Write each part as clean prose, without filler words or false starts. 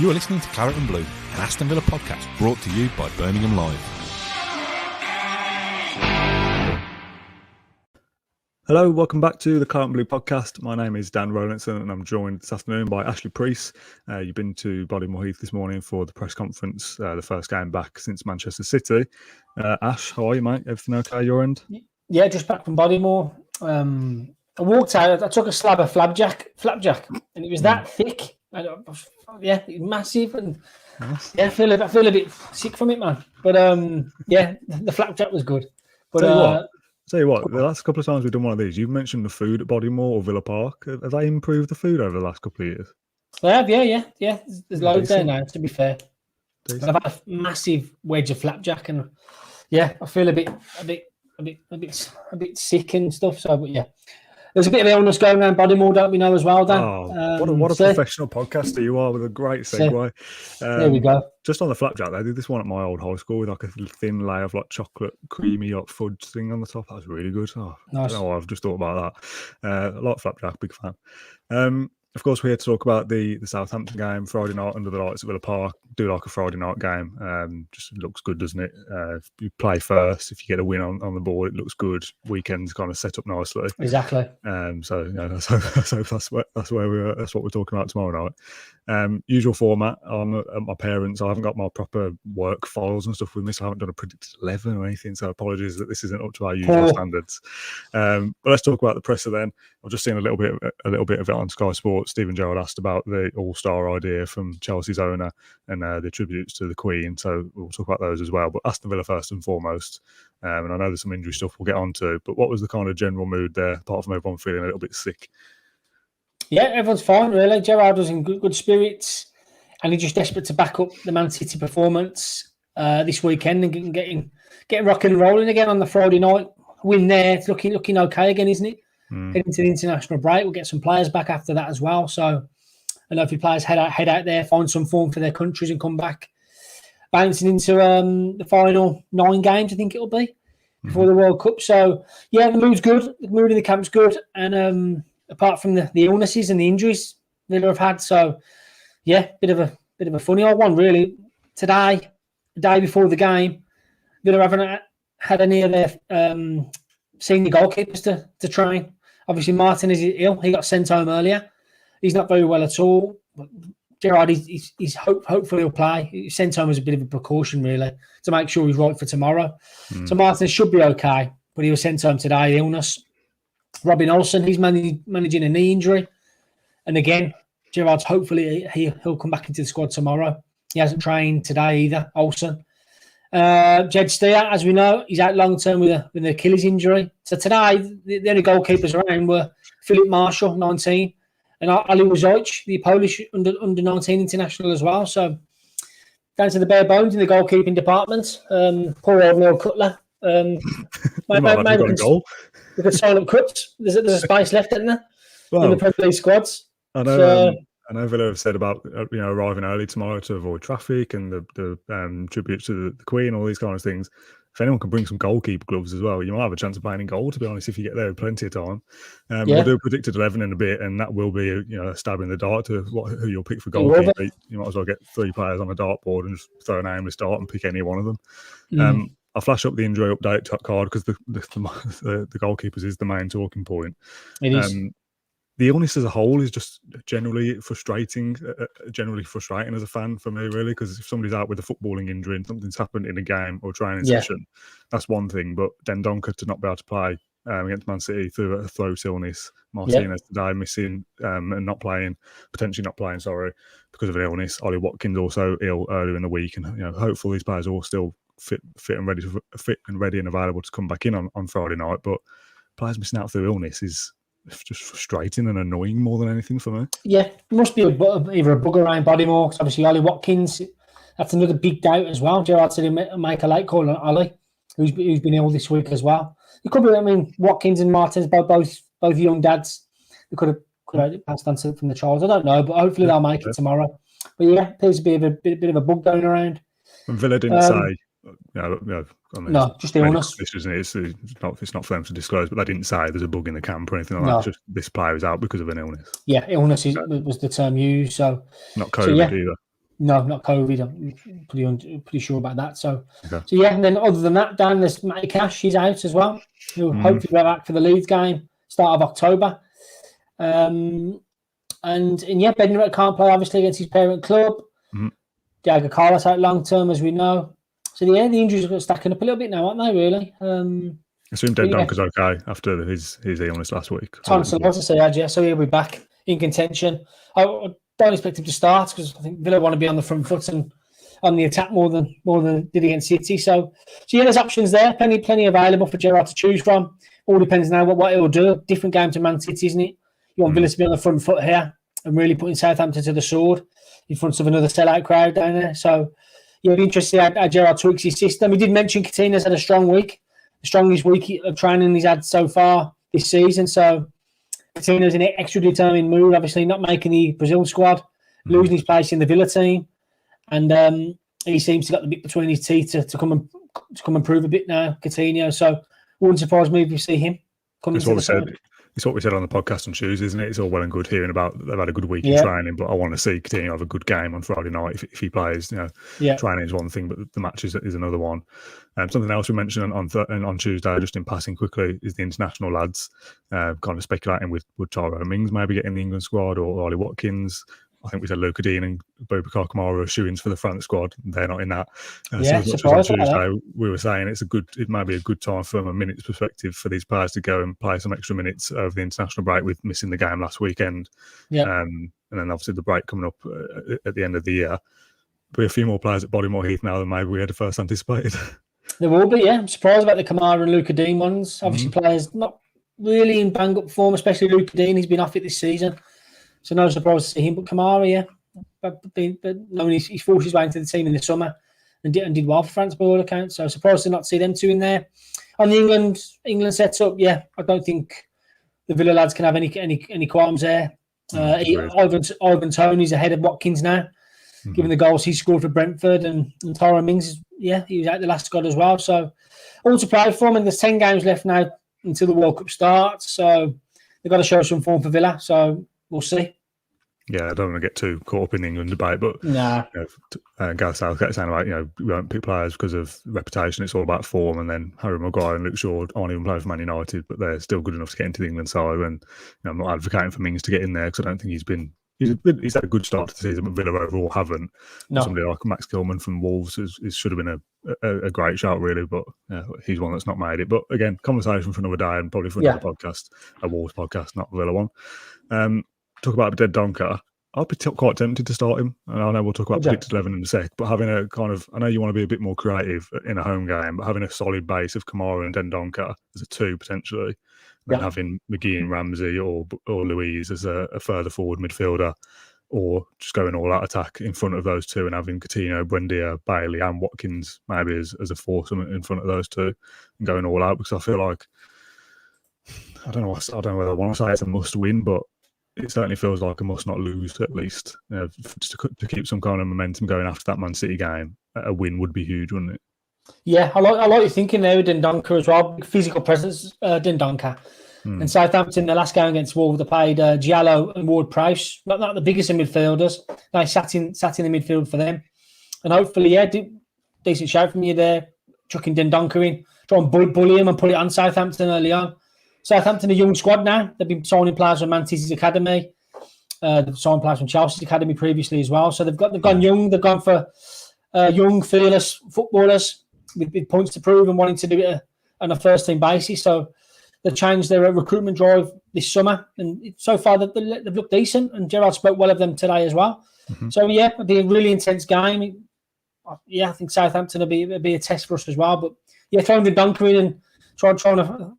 You are listening to Claret and Blue, an Aston Villa podcast brought to you by Birmingham Live. Hello, welcome back to the Claret and Blue podcast. My name is Dan Rowlandson and I'm joined this afternoon by Ashley Preece. You've been to Bodymoor Heath this morning for the press conference, the first game back since Manchester City. Ash, how are you, mate? Everything okay your end? Yeah, just back from Bodymoor. I walked out, I took a slab of flapjack, and it was that thick. It was massive, and Nice. yeah, I feel a bit sick from it, man. But the flapjack was good. But Tell you what, the last couple of times we've done one of these, you've mentioned the food at Bodymoor or Villa Park. Have they improved the food over the last couple of years? I have, yeah. There's loads there Decent. now, to be fair. Decent. And I've had a massive wedge of flapjack, and yeah, I feel a bit sick and stuff. So, but yeah. There's a bit of illness going around Bodymoor, don't we know as well, Dan? What a professional podcaster you are with a great segue. There we go. Just on the flapjack, they did this one at my old high school with like a thin layer of like chocolate, creamy like fudge thing on the top. That was really good. Oh, Nice. I don't know why I've just thought about that. A lot of flapjack, big fan. Of course, we're here to talk about the Southampton game Friday night under the lights at Villa Park. Do like a Friday night game. Just looks good, doesn't it? If you play first, if you get a win on the board, it looks good. Weekend's kind of set up nicely. Exactly. So yeah, let's hope that's what we're talking about tomorrow night. Usual format. I'm at my parents'. I haven't got my proper work files and stuff with me, so I haven't done a predicted 11 or anything. So apologies that this isn't up to our usual standards. But let's talk about the presser then. I've just seen a little bit of it on Sky Sports. Stephen Gerrard asked about the All-Star idea from Chelsea's owner and the tributes to the Queen. So we'll talk about those as well. But Aston Villa first and foremost. And I know there's some injury stuff we'll get onto. But what was the kind of general mood there, apart from everyone feeling a little bit sick? Yeah, everyone's fine, really. Gerrard was in good spirits, and he's just desperate to back up the Man City performance this weekend and getting rocking and rolling again on the Friday night. Win there, it's looking okay again, isn't it? Heading to the international break, we'll get some players back after that as well. So I know if your players head out there, find some form for their countries and come back, bouncing into the final 9 games, I think it'll be, before the World Cup. So yeah, the mood's good. The mood in the camp's good, and apart from the illnesses and the injuries Villa have had, so yeah, bit of a funny old one really. Today, the day before the game, Villa haven't had any of their senior goalkeepers to train. Obviously, Martin is ill. He got sent home earlier. He's not very well at all. But Gerrard, he's hopefully he'll play. He's sent home as a bit of a precaution, really, to make sure he's right for tomorrow. So Martin should be okay, but he was sent home today, illness. Robin Olsen, he's managing a knee injury. And again, Gerrard's hopefully he'll come back into the squad tomorrow. He hasn't trained today either, Olsen. Jed Steer, as we know, he's out long term with an Achilles injury. So today, the only goalkeepers around were Philip Marshall, 19, and Ali Wojciech, the Polish under 19 international as well. So down to the bare bones in the goalkeeping department. Poor old Neil Cutler. Maybe a goal. We could silent cuts. There's a space left, isn't there? In the Premier League squads. I know. I know Villa have said about arriving early tomorrow to avoid traffic and the tribute to the Queen, all these kind of things. If anyone can bring some goalkeeper gloves as well, you might have a chance of playing in goal, to be honest, if you get there with plenty of time. We'll do a predicted 11 in a bit, and that will be a stab in the dark to who you'll pick for goalkeeper. You might as well get 3 players on the dartboard and just throw a name to start and pick any one of them. I'll flash up the injury update card because the goalkeepers is the main talking point. It is. The illness as a whole is just generally frustrating as a fan for me, really, because if somebody's out with a footballing injury and something's happened in a game or training session, that's one thing. But Dendoncker to not be able to play against Man City through a throat illness, Martinez today missing and potentially not playing, because of an illness. Ollie Watkins also ill earlier in the week, and hopefully these players are all still fit and ready and available to come back in on Friday night. But players missing out through illness is just frustrating and annoying more than anything for me. Yeah, it must be either a bug around Bodymoor, because obviously Ollie Watkins, that's another big doubt as well. Gerrard said he'll make a late call on Ollie, who's been ill this week as well. It could be, Watkins and Martins, both young dads. They could have passed on from the trials. I don't know, but hopefully they'll make it tomorrow. But yeah, appears to be a bit of a bug going around. And Villa didn't say No, just illness. It's not for them to disclose, but they didn't say there's a bug in the camp or anything like that. Just this player is out because of an illness. Yeah, illness was the term used. So not COVID either. No, not COVID. I'm pretty sure about that. So yeah. And then other than that, Dan, there's Matty Cash. He's out as well. He'll hopefully be back for the Leeds game, start of October. And yeah, Bednarek can't play obviously against his parent club. Diego Carlos out long term, as we know. So yeah, the injuries are stacking up a little bit now, aren't they? Really. I assume Dendonker's okay after his illness last week. Tonsillosis, yeah, so he'll be back in contention. I don't expect him to start because I think Villa want to be on the front foot and on the attack more than did against City. So yeah, there's options there, plenty available for Gerrard to choose from. All depends now what he'll do. Different game to Man City, isn't it? You want Villa to be on the front foot here and really putting Southampton to the sword in front of another sellout crowd down there. So yeah, it'll be interesting how Gerrard tweaks his system. He did mention Coutinho's had a strong week, the strongest week of training he's had so far this season. So Coutinho's an extra determined mood, obviously not making the Brazil squad, losing his place in the Villa team, and he seems to got the bit between his teeth to come and prove a bit now, Coutinho. So wouldn't surprise me if you see him coming to the side. It's what we said on the podcast on Tuesday, isn't it? It's all well and good hearing about they've had a good week in training, but I want to see Coutinho have a good game on Friday night if he plays. Training is one thing, but the match is another one. Something else we mentioned on Tuesday, just in passing quickly, is the international lads kind of speculating with Tyrone Mings maybe getting the England squad or Ollie Watkins. I think we said Luca Dean and Boubacar Kamara are shoo-ins for the France squad. They're not in that. So on Tuesday, we were saying it might be a good time from a minutes perspective for these players to go and play some extra minutes over the international break with missing the game last weekend. And then obviously the break coming up at the end of the year. There'll be a few more players at Bodymoor Heath now than maybe we had first anticipated. There will be, yeah. I'm surprised about the Kamara and Luca Dean ones. Obviously players not really in bang-up form, especially Luca Dean. He's been off it this season. So no surprise to see him, but Kamara, yeah, but knowing he's forced his way into the team in the summer and did well for France by all accounts. So surprised to not see them two in there. On the England setup, yeah, I don't think the Villa lads can have any qualms there. Ivan Toney's ahead of Watkins now, given the goals he scored for Brentford, and Tyrone Mings, he was out the last squad as well. So all to play for him, and there's 10 games left now until the World Cup starts. So they've got to show some form for Villa. So we'll see. Yeah, I don't want to get too caught up in the England debate, but Gareth Southgate saying about, we won't pick players because of reputation. It's all about form. And then Harry Maguire and Luke Shaw aren't even playing for Man United, but they're still good enough to get into the England side. And I'm not advocating for Mings to get in there because I don't think he's had a good start to the season, but Villa overall haven't. No. Somebody like Max Gilman from Wolves should have been a great shout, really, but he's one that's not made it. But again, conversation for another day and probably for another podcast, a Wolves podcast, not a Villa one. Talk about Dead Donker. I'd be quite tempted to start him. And I know we'll talk about predicted 11 in a sec, but having a kind of, I know you want to be a bit more creative in a home game, but having a solid base of Kamara and Dendoncker as a two potentially, and then having McGee and Ramsey or Louise as a further forward midfielder, or just going all out attack in front of those two and having Coutinho, Buendia, Bailey and Watkins maybe as a foursome in front of those two and going all out, because I feel like, I don't know whether I want to say it's a must win, but it certainly feels like a must not lose, at least. Just to keep some kind of momentum going after that Man City game. A win would be huge, wouldn't it? Yeah, I like your thinking there with Dendoncker as well. Physical presence, Dendoncker. And Southampton, the last game against Wolves, they played Giallo and Ward-Prowse. Not the biggest of midfielders. They sat in the midfield for them. And hopefully, decent shout from you there. Chucking Dendoncker in. Try and bully him and put it on Southampton early on. Southampton, a young squad now. They've been signing players from Man City's academy. They've signed players from Chelsea's academy previously as well. So they've gone young. They've gone for young, fearless footballers with points to prove and wanting to do it on a first-team basis. So they've changed their recruitment drive this summer. And so far, they've looked decent. And Gerrard spoke well of them today as well. So, it'll be a really intense game. I think Southampton will be a test for us as well. But, throwing the dunker in and trying to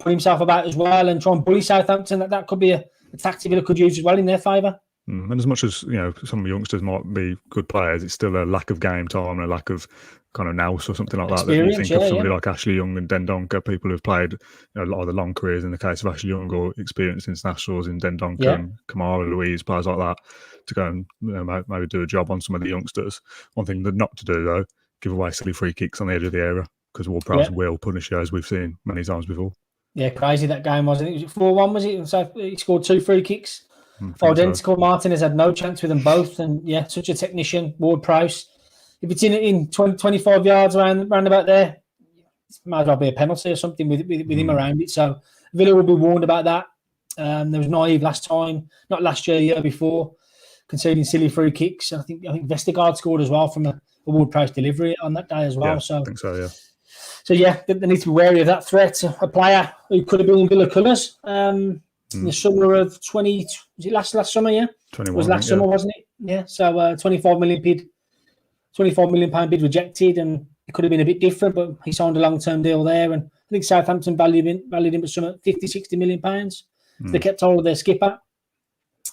put himself about as well and try and bully Southampton, that could be a tactic Villa could use as well in their favour. And as much as some of the youngsters might be good players, it's still a lack of game time and a lack of kind of nous or something like that. That you think of somebody like Ashley Young and Dendoncker, people who've played a lot of the long careers in the case of Ashley Young or experienced internationals in Dendoncker and Kamara, Louise, players like that, to go and maybe do a job on some of the youngsters. One thing not to do though, give away silly free kicks on the edge of the area, because Ward-Prowse will punish you, as we've seen many times before. Yeah, crazy that game was. I think it was 4-1, was it? So he scored 2 free kicks Identical. So. Martinez had no chance with them both. And yeah, such a technician, Ward-Prowse. If it's in 20, 25 yards around about there, it might as well be a penalty or something with him around it. So Villa will be warned about that. There was naive last time, not last year, year before, conceding silly free kicks. I think Vestergaard scored as well from a Ward-Prowse delivery on that day as well. Yeah, I think so, yeah. So yeah, they need to be wary of that threat. A player who could have been in Villa colours in the summer of 20. Was it last summer? Yeah, 21. It was last summer, wasn't it? Yeah. So 25 million bid bid rejected, and it could have been a bit different, but he signed a long-term deal there, and I think Southampton valued him at some 50, 60 million pounds. So they kept hold of their skipper.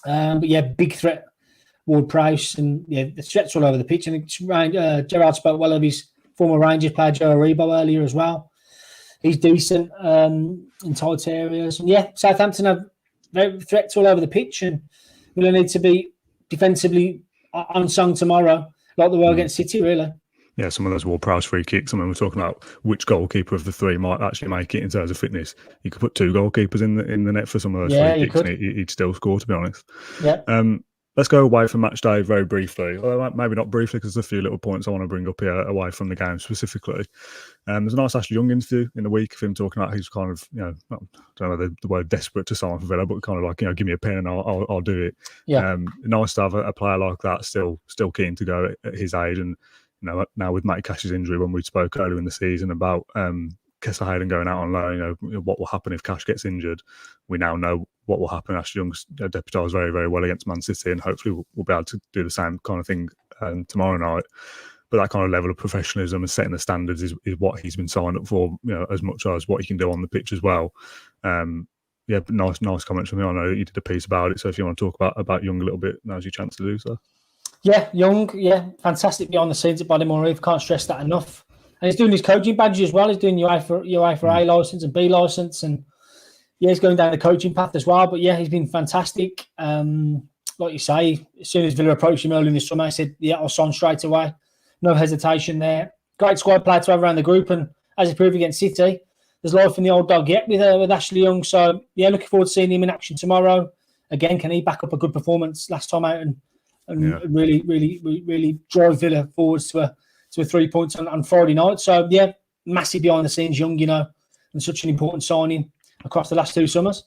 But yeah, big threat, Ward-Prowse, and yeah, the threats all over the pitch. And Gerrard spoke well of his former Rangers player Joe Aribo earlier as well. He's decent in tight areas. And yeah, Southampton have threats all over the pitch, and we'll need to be defensively unsung tomorrow, like the were against City, really. Yeah, some of those Ward-Prowse free kicks. I mean, we're talking about which goalkeeper of the three might actually make it in terms of fitness. You could put two goalkeepers in the net for some of those free kicks, and he'd still score, to be honest. Yeah. Let's go away from match day very briefly. Well, maybe not briefly, because there's a few little points I want to bring up here away from the game specifically. There's a nice Ashley Young interview in the week of him talking about he's kind of, I don't know the word desperate to sign for Villa, but kind of like, give me a pen and I'll do it. Yeah. Nice to have a player like that still keen to go at his age. And now with Matty Cash's injury, when we spoke earlier in the season about Kessler Hayden going out on loan, what will happen if Cash gets injured? We now know what will happen. Ashley Young's deputised very, very well against Man City, and hopefully we'll be able to do the same kind of thing tomorrow night. But that kind of level of professionalism and setting the standards is what he's been signed up for, as much as what he can do on the pitch as well. Yeah, but nice comments from him. I know you did a piece about it, so if you want to talk about Young a little bit, now's your chance to do so. Yeah, Young, fantastic behind the scenes at Bodymoor Reef. Can't stress that enough. And he's doing his coaching badges as well. He's doing UEFA A licence and B licence, and he's going down the coaching path as well. But yeah, he's been fantastic. Like you say, as soon as Villa approached him early in the summer, I said, yeah, I'll sign straight away. No hesitation there. Great squad player to have around the group, and as he proved against City, there's life in the old dog yet with Ashley Young. So yeah, looking forward to seeing him in action tomorrow. Again, can he back up a good performance last time out and really drive Villa forwards to a 3 points on Friday night? So yeah, massive behind the scenes Young, and such an important signing across the last two summers.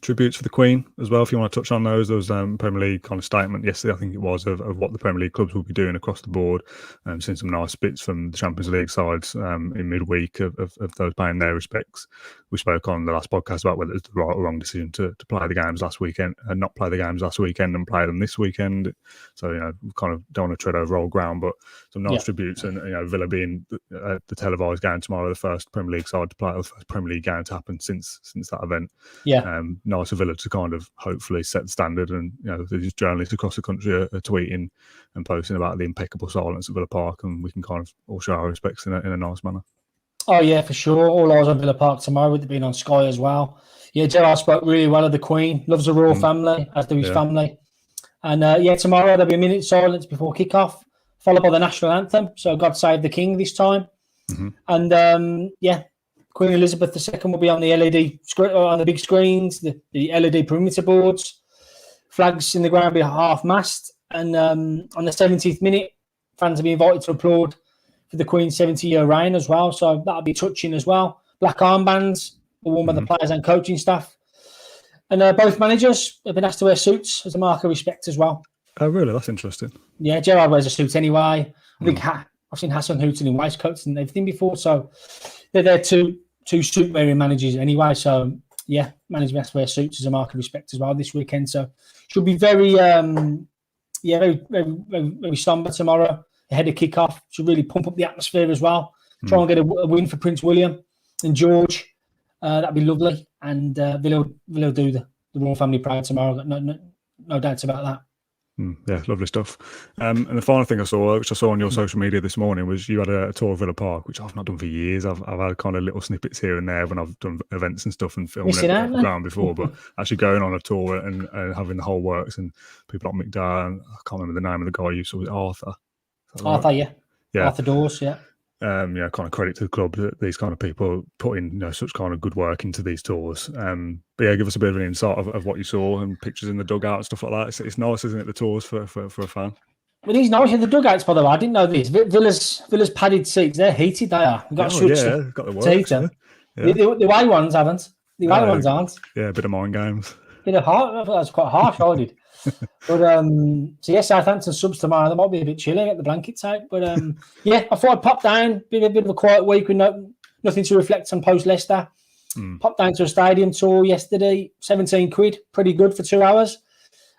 Tributes for the Queen as well, if you want to touch on those. There was Premier League kind of statement yesterday, I think it was, of what the Premier League clubs will be doing across the board. Seen some nice bits from the Champions League sides in midweek of those paying their respects. We spoke on the last podcast about whether it's the right or wrong decision to play the games last weekend and not play the games last weekend and play them this weekend. So, we kind of don't want to tread over old ground, but some nice tributes, and Villa being the televised game tomorrow, the first Premier League side to play, the first Premier League game to happen since that event. Nice of Villa to kind of hopefully set the standard, and these journalists across the country are tweeting and posting about the impeccable silence at Villa Park, and we can kind of all show our respects in a nice manner. Oh yeah, for sure. All eyes on Villa Park tomorrow, with it being on Sky as well. Yeah, Gerrard spoke really well of the Queen. Loves the royal family, as do his family. And tomorrow there'll be a minute silence before kick-off, followed by the national anthem. So God Save the King this time. And Queen Elizabeth II will be on the LED on the big screens, the LED perimeter boards, flags in the ground will be half-mast, and on the 70th minute, fans will be invited to applaud for the Queen's 70-year reign as well. So that'll be touching as well. Black armbands are worn by the players and coaching staff, and both managers have been asked to wear suits as a mark of respect as well. Oh, really? That's interesting. Yeah, Gerrard wears a suit anyway. I think I've seen Hassan Houghton in waistcoats and everything before, so they're there two suit-wearing managers anyway. So, yeah, management has to wear suits as a mark of respect as well this weekend. So, should be very, very, very, very somber tomorrow ahead of kick-off. Should really pump up the atmosphere as well. Try and get a win for Prince William and George. That'd be lovely. And Villa do the royal family proud tomorrow. No doubts about that. Yeah, lovely stuff. And the final thing which I saw on your social media this morning, was you had a tour of Villa Park, which I've not done for years. I've had kind of little snippets here and there when I've done events and stuff and filmed it on the ground before, but actually going on a tour and having the whole works and people like McDowell, and I can't remember the name of the guy you saw, was Arthur. Arthur, right? Yeah. Arthur Dawes, yeah. kind of credit to the club that these kind of people put in such kind of good work into these tours. But yeah, give us a bit of an insight of what you saw and pictures in the dugout and stuff like that. It's nice, isn't it, the tours for a fan? Well, these nice. The dugouts, by the way, I didn't know this. Villa's padded seats, they're heated, they are. You've got to switch them. Got the works, yeah. The away ones haven't. The away ones aren't. Yeah, a bit of mind games. Bit of heart. I thought that was quite harsh, I did. But so yeah, Southampton subs tomorrow. They might be a bit chilly, get the blankets out. But yeah, I thought I'd pop down, bit of a quiet week with nothing to reflect on post Leicester. Popped down to a stadium tour yesterday, 17 quid, pretty good for 2 hours.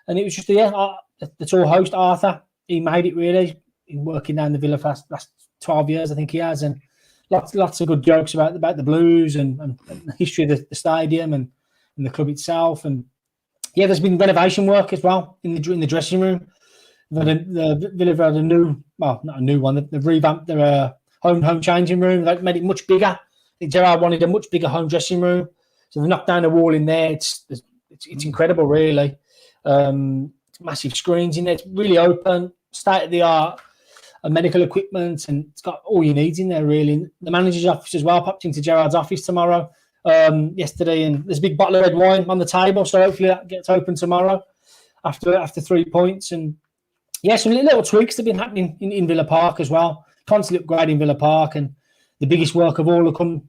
And it was just the tour host, Arthur, he made it really. He's working down the Villa for the last 12 years, I think he has, and lots of good jokes about the Blues and the history of the stadium and the club itself. And yeah, there's been renovation work as well in the dressing room. The Villa had a new, well, not a new one. They've revamped their home changing room. They've made it much bigger. I think Gerrard wanted a much bigger home dressing room, so they've knocked down the wall in there. It's incredible, really. Massive screens in there. It's really open, state of the art, medical equipment, and it's got all you need in there, really. The manager's office as well. Popped into Gerrard's office tomorrow, yesterday, and there's a big bottle of red wine on the table, so hopefully that gets open tomorrow after 3 points. And yeah, some little tweaks have been happening in Villa Park as well. Constantly upgrading Villa Park, and the biggest work of all will come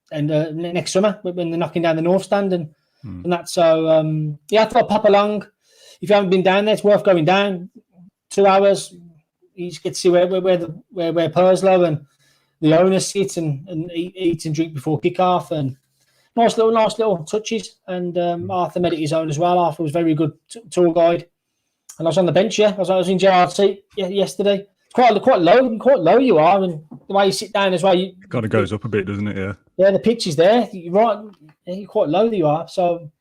and next summer when they're knocking down the North Stand and that. So yeah, I thought I'd pop along. If you haven't been down there, it's worth going down. 2 hours, you just get to see where Purslow and the owners sit and eat and drink before kickoff, and nice little touches. And Arthur made it his own as well. Arthur was very good tour guide, and I was on the bench. Yeah, I was in Gerrard's seat yesterday. It's quite low you are, and the way you sit down as well. It kind of goes up a bit, doesn't it? Yeah. Yeah, the pitch is there. You're right. Yeah, you're quite low you are. So,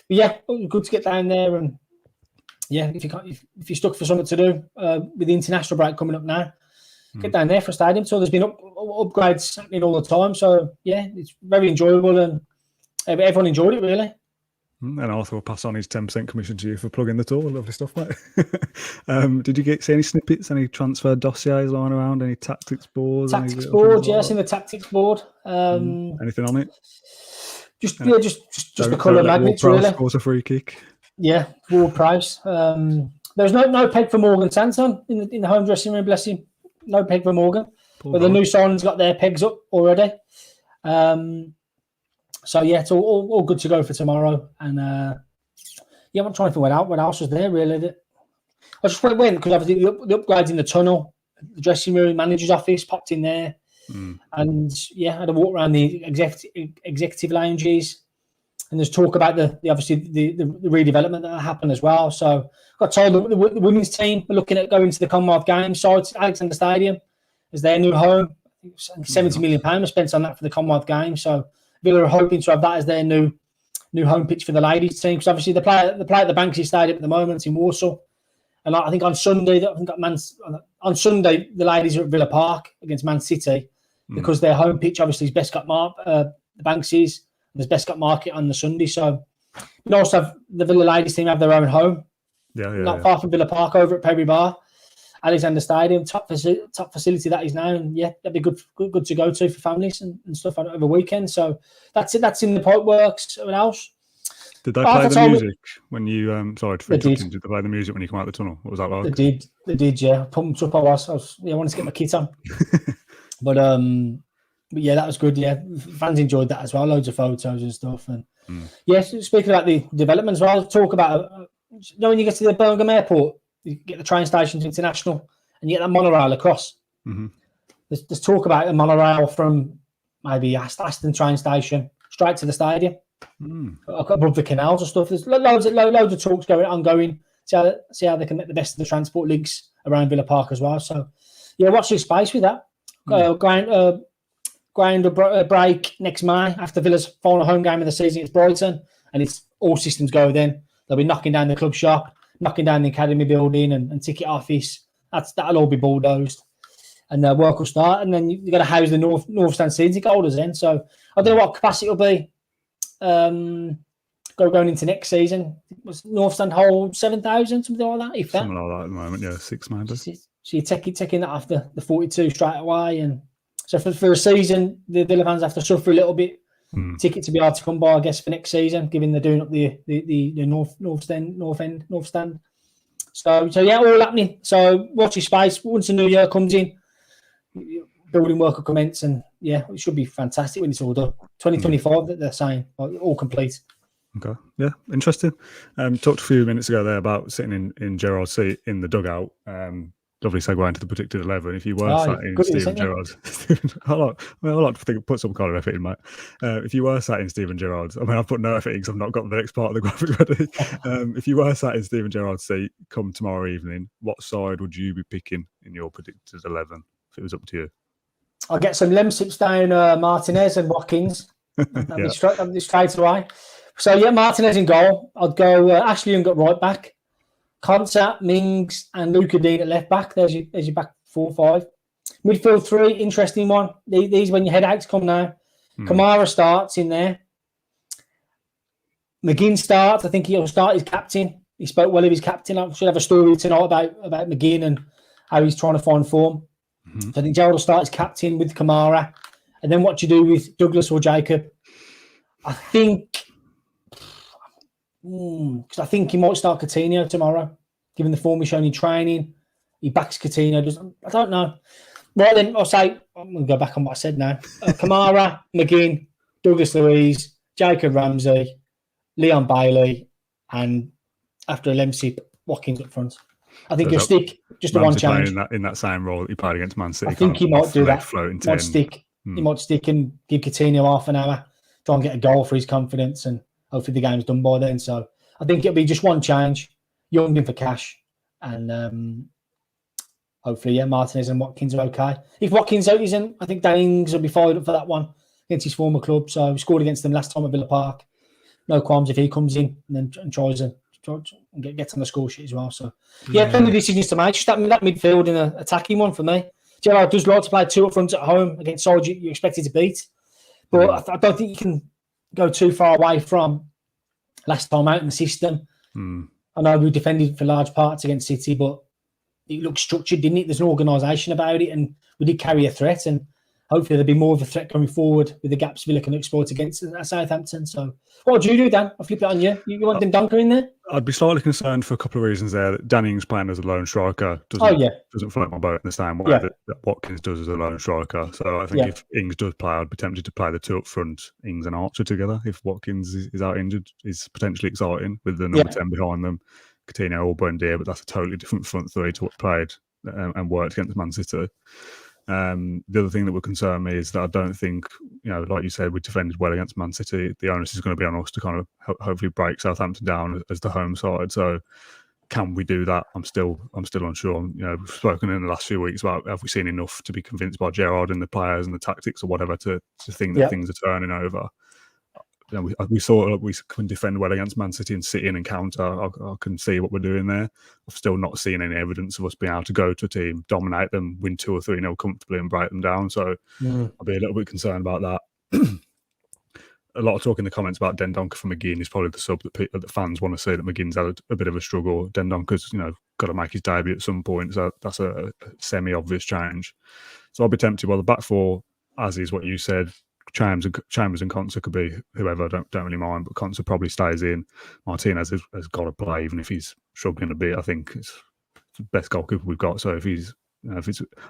but yeah, good to get down there. And yeah, if you're stuck for something to do with the international break coming up now, get down there for a stadium. So there's been upgrades happening all the time. So yeah, it's very enjoyable, and everyone enjoyed it really. And Arthur will pass on his 10% commission to you for plugging the tour. Lovely stuff, mate. Did you see any snippets, any transfer dossiers lying around, any tactics boards? Tactics board, yeah, I've seen the tactics board. Anything on it? Just the colour magnets, really. Scores a free kick. Yeah, Ward Price. There's no peg for Morgan Sanson in the home dressing room, bless him. No peg for Morgan. But the new signings got their pegs up already. So yeah, it's all good to go for tomorrow. And yeah, I'm trying to think what else was there really. I just went because obviously the upgrades in the tunnel, the dressing room, manager's office, popped in there. And yeah, I had a walk around the executive lounges. And there's talk about the redevelopment that happened as well. So I got told the women's team are looking at going to the Commonwealth Games. So it's Alexander Stadium is their new home. £70 million was spent on that for the Commonwealth Games. So Villa are hoping to have that as their new home pitch for the ladies team. Because obviously they play at the Banksy Stadium at the moment in Warsaw. And I think on Sunday, the ladies are at Villa Park against Man City because their home pitch obviously is Bescott the Banksy's. There's Bescott Market on the Sunday, so you also have the Villa ladies team have their own home. Not far from Villa Park over at Perry Bar, Alexander Stadium, top facility that is now, and yeah, that'd be good to go to for families and stuff over weekend. So that's it. That's in the pipe works. What else? Did they play the music when you? Sorry for interrupting. Did they play the music when you come out the tunnel? What was that like? They did. Yeah, pumped up. I wanted to get my kit on, But yeah, that was good. Yeah, fans enjoyed that as well. Loads of photos and stuff. And yeah, speaking about the development as well, talk about when you get to the Birmingham airport, you get the train station to International, and you get that monorail across. There's talk about a monorail from maybe Aston train station straight to the stadium, above the canals and stuff. There's loads of talks ongoing. See how they can make the best of the transport links around Villa Park as well. So yeah, watch this space with that. Ground break next May after Villa's final home game of the season against Brighton, and it's all systems go then. They'll be knocking down the club shop, knocking down the academy building and ticket office. That'll all be bulldozed, and work will start. And then you've got to house the North Stand season ticket holders then. So I don't know what capacity will be going into next season. Was North Stand hold 7,000, something like that? Something like that at the moment, yeah, 6 maybe. So you're taking that after the 42 straight away, and So for a season, the Villa fans have to suffer a little bit. Tickets to be hard to come by, I guess, for next season, given they're doing up the north stand. So yeah, all happening. So watch your space. Once the new year comes in, building work will commence, and yeah, it should be fantastic when it's all done. 2025, that they're saying, all complete. Okay, yeah, interesting. Talked a few minutes ago there about sitting in Gerrard's seat in the dugout. Lovely segue into the predicted 11. If you were sat in Steven Gerrard's, I like to think put some kind of effort in, mate. If you were sat in Steven Gerrard's, I mean, I've put no effort in because I've not got the next part of the graphic ready. If you were sat in Steven Gerrard's seat come tomorrow evening, what side would you be picking in your predicted 11 if it was up to you? I'll get some Lemsips down Martinez and Watkins. That'd be straight away. So yeah, Martinez in goal. I'd go Ashley Young at right back. Konsa, Mings, and Luca Dean at left back. There's your back 4-5. Midfield 3, interesting one. These when your headaches come now. Kamara starts in there. McGinn starts. I think he'll start his captain. He spoke well of his captain. I should have a story tonight about McGinn and how he's trying to find form. So I think Gerrard will start as captain with Kamara. And then what you do with Douglas or Jacob. I think... Because I think he might start Coutinho tomorrow, given the form he's shown in training. He backs Coutinho. I don't know. Right then, I'll say, I'm going to go back on what I said now. Kamara, McGinn, Douglas Luiz, Jacob Ramsey, Leon Bailey, and after Lemsip, Watkins up front. I think he'll stick just the one change. In that same role that he played against Man City. I think he might do that. He might stick and give Coutinho half an hour, try and get a goal for his confidence, and hopefully the game's done by then. So I think it'll be just one change. Young in for cash. And hopefully, Martinez and Watkins are okay. If Watkins out isn't, I think Daings will be fired up for that one against his former club. So he scored against them last time at Villa Park. No qualms if he comes in and tries and gets on the score sheet as well. So plenty of decisions to make. Just that midfield in an attacking one for me. Gerrard does like to play 2 up front at home against sides you expected to beat. But I don't think you can go too far away from last time out in the system. I know we defended for large parts against City, but it looked structured, didn't it? There's an organisation about it, and we did carry a threat, and hopefully there'll be more of a threat going forward with the gaps Villa can exploit against Southampton. So what would you do, Dan? I'll flip it on you. You want Dendoncker in there? I'd be slightly concerned for a couple of reasons there. That Danning's playing as a lone striker doesn't float my boat in the same way that Watkins does as a lone striker. So I think if Ings does play, I'd be tempted to play the 2 up front, Ings and Archer together. If Watkins is out injured, is potentially exciting with the number 10 behind them, Coutinho or Buendia, but that's a totally different front 3 to what played and worked against Man City. The other thing that would concern me is that I don't think, like you said, we defended well against Man City. The onus is going to be on us to kind of hopefully break Southampton down as the home side. So can we do that? I'm still unsure. We've spoken in the last few weeks about have we seen enough to be convinced by Gerrard and the players and the tactics or whatever to think that things are turning over. We saw we can defend well against Man City and sit in and counter. I can see what we're doing there. I've still not seen any evidence of us being able to go to a team, dominate them, win 2 or 3-0 comfortably and break them down. So I'll be a little bit concerned about that. A lot of talk in the comments about Dendoncker for McGinn is probably the sub that fans want to see, that McGinn's had a bit of a struggle. Dendoncker's, got to make his debut at some point. So that's a semi-obvious change. So I'll be tempted. Well, the back 4, as is what you said, Chambers and Konsa could be whoever. Don't really mind, but Konsa probably stays in. Martinez has got to play, even if he's struggling a bit. I think it's the best goalkeeper we've got. So if it's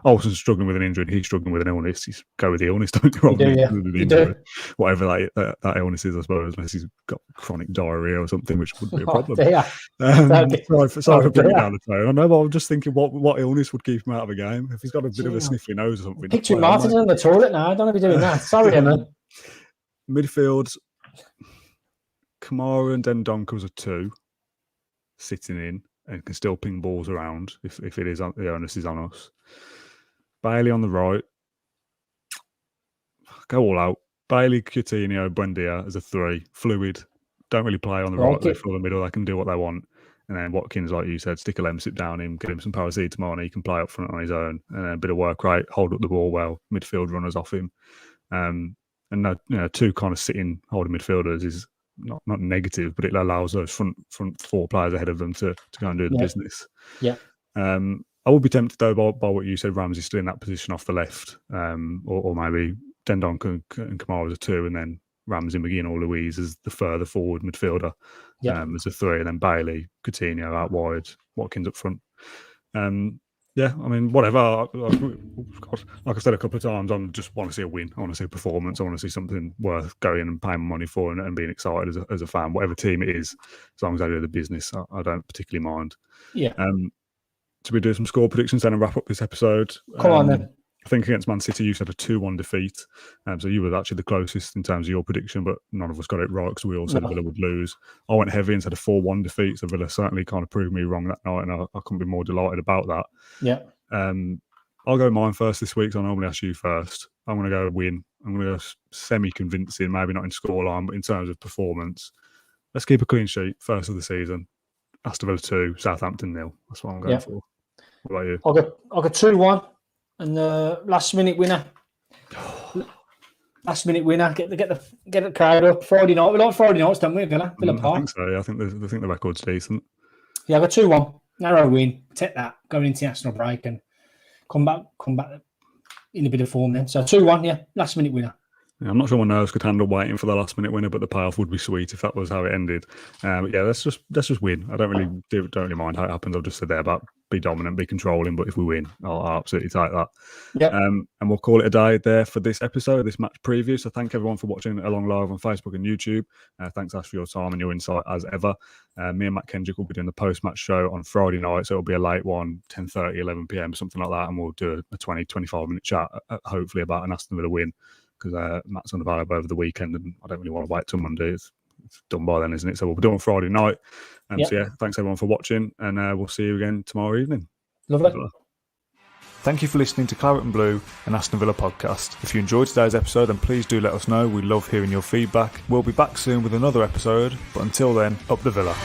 Olsen's struggling with an injury and he's struggling with an illness, he's go with the illness, don't you? Whatever that illness is, I suppose, unless he's got chronic diarrhea or something, which would be a problem. Sorry for bringing down the tone. I know, but I'm just thinking what illness would keep him out of a game if he's got a bit of a sniffly nose or something. Picture Martin's on the toilet now. I don't want to be doing that. Sorry, Emma. Midfield, Kamara and Dendoncker was a 2 sitting in and can still ping balls around if it is the onus is on us. Bailey on the right. Go all out. Bailey, Coutinho, Buendia as a 3. Fluid. Don't really play on the right. They fill the middle. They can do what they want. And then Watkins, like you said, stick a Lemsip down him, get him some paracetamol, and he can play up front on his own. And then a bit of work rate, hold up the ball well, midfield runners off him. And 2 kind of sitting holding midfielders is not negative, but it allows those front 4 players ahead of them to go and do the business. Yeah. I would be tempted though by what you said. Ramsey's still in that position off the left, or maybe Dendonk and Kamara as a 2, and then Ramsey, McGinn, or Louise as the further forward midfielder, as a 3, and then Bailey, Coutinho out wide, Watkins up front. Yeah, I mean, whatever. Like I said a couple of times, I just want to see a win. I want to see a performance. I want to see something worth going and paying money for and being excited as a fan. Whatever team it is, as long as I do the business, I don't particularly mind. Yeah. So we do some score predictions then and wrap up this episode. Come on then. I think against Man City, you said a 2-1 defeat. So you were actually the closest in terms of your prediction, but none of us got it right because we all said Villa would lose. I went heavy and said a 4-1 defeat. So Villa certainly kind of proved me wrong that night, and I couldn't be more delighted about that. Yeah. I'll go mine first this week, so I normally ask you first. I'm going to go win. I'm going to go semi-convincing, maybe not in scoreline, but in terms of performance. Let's keep a clean sheet, first of the season. Aston Villa 2, Southampton 0. That's what I'm going for. What about you? I'll go 2-1. And the last minute winner. Get the crowd up. Friday night. We like Friday nights, don't we, Villa Park? I think so. Yeah, I think the record's decent. Yeah, I got 2-1. Narrow win. Take that. Going into the national break and come back in a bit of form then. So 2-1, yeah. Last minute winner. Yeah, I'm not sure my nerves could handle waiting for the last minute winner, but the payoff would be sweet if that was how it ended. But yeah, let's just win. I don't really mind how it happens. I'll just sit there about be dominant, be controlling. But if we win, I'll absolutely take that. Yeah. And we'll call it a day there for this episode, this match preview. So thank everyone for watching along live on Facebook and YouTube. Thanks, Ash, for your time and your insight as ever. Me and Matt Kendrick will be doing the post-match show on Friday night. So it'll be a late one, 10:30, 11 p.m, something like that. And we'll do a 20, 25-minute chat, hopefully about an Aston Villa win, because Matt's unavailable over the weekend and I don't really want to wait till Monday. It's done by then, isn't it? So we'll be doing Friday night. So yeah, thanks everyone for watching, and we'll see you again tomorrow evening. Lovely. Thank you for listening to Claret and Blue, an Aston Villa podcast. If you enjoyed today's episode, then please do let us know. We love hearing your feedback. We'll be back soon with another episode, but until then, up the Villa.